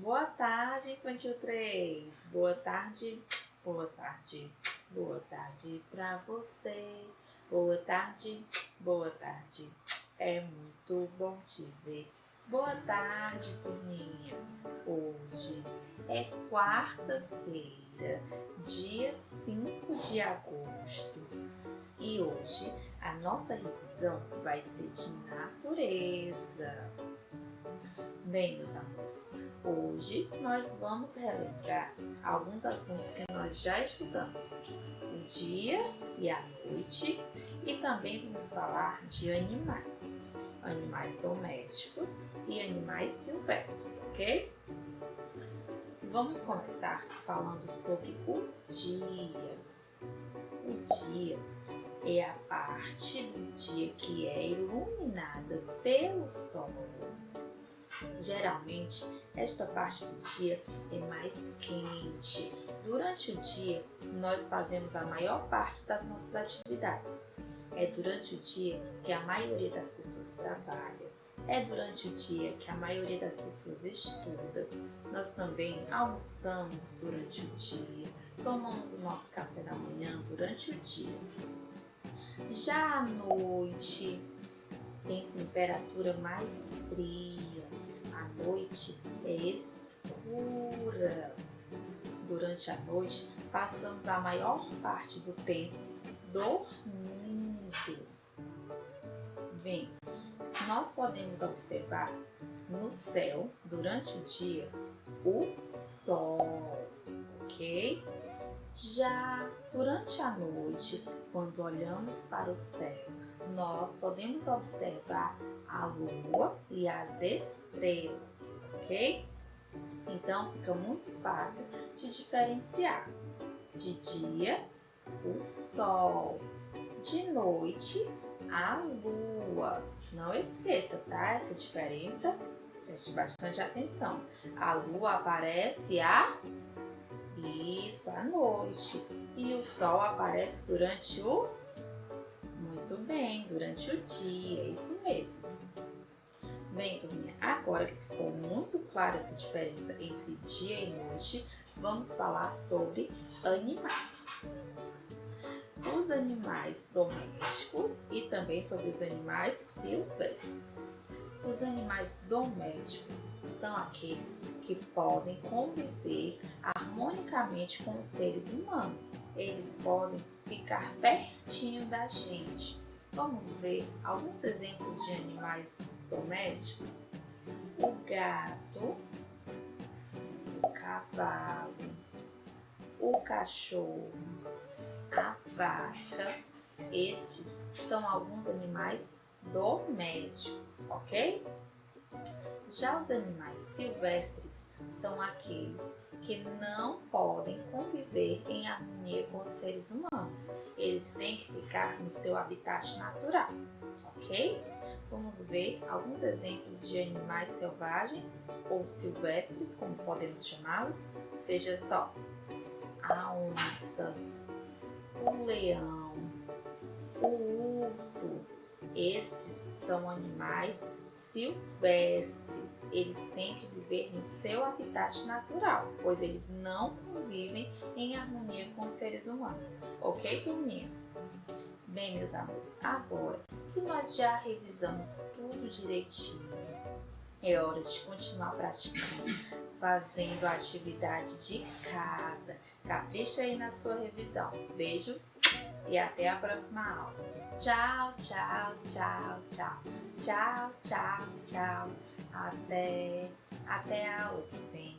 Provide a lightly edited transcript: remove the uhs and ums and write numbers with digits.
Boa tarde, Infantil 3. Boa tarde, boa tarde, boa tarde pra você. Boa tarde, boa tarde. É muito bom te ver. Boa tarde, turminha. Hoje é quarta-feira, dia 5 de agosto. E hoje a nossa revisão vai ser de natureza. Bem, meus amores, hoje nós vamos relembrar alguns assuntos que nós já estudamos, o dia e a noite, e também vamos falar de animais, animais domésticos e animais silvestres, ok? Vamos começar falando sobre o dia. O dia é a parte do dia que é iluminada pelo sol. Geralmente, esta parte do dia é mais quente. Durante o dia, nós fazemos a maior parte das nossas atividades. É durante o dia que a maioria das pessoas trabalha. É durante o dia que a maioria das pessoas estuda. Nós também almoçamos durante o dia, tomamos o nosso café da manhã durante o dia. Já à noite, tem temperatura mais fria. A noite é escura. Durante a noite, passamos a maior parte do tempo dormindo. Bem, nós podemos observar no céu, durante o dia, o sol, ok? Já durante a noite, quando olhamos para o céu, nós podemos observar a lua e as estrelas, ok? Então fica muito fácil de diferenciar. De dia, o sol. De noite, a lua. Não esqueça, tá? Essa diferença. Preste bastante atenção. A lua aparece à noite. E o sol aparece durante o... Muito bem, durante o dia, isso mesmo. Bem, turminha, agora que ficou muito clara essa diferença entre dia e noite, vamos falar sobre animais. Os animais domésticos e também sobre os animais silvestres. Os animais domésticos são aqueles que podem conviver harmonicamente com os seres humanos. Eles podem ficar pertinho da gente. Vamos ver alguns exemplos de animais domésticos. O gato, o cavalo, o cachorro, a vaca. Estes são alguns animais domésticos, ok? Já os animais silvestres são aqueles que não podem conviver em harmonia com os seres humanos. Eles têm que ficar no seu habitat natural, ok? Vamos ver alguns exemplos de animais selvagens ou silvestres, como podemos chamá-los. Veja só, a onça, o leão, o urso. Estes são animais silvestres. Eles têm que viver no seu habitat natural, pois eles não convivem em harmonia com os seres humanos. Ok, turminha? Bem, meus amores, agora que nós já revisamos tudo direitinho, é hora de continuar praticando, fazendo a atividade de casa. Capricha aí na sua revisão. Beijo e até a próxima aula. Tchau, tchau, tchau, tchau. Tchau, tchau, tchau. Até a aula que vem.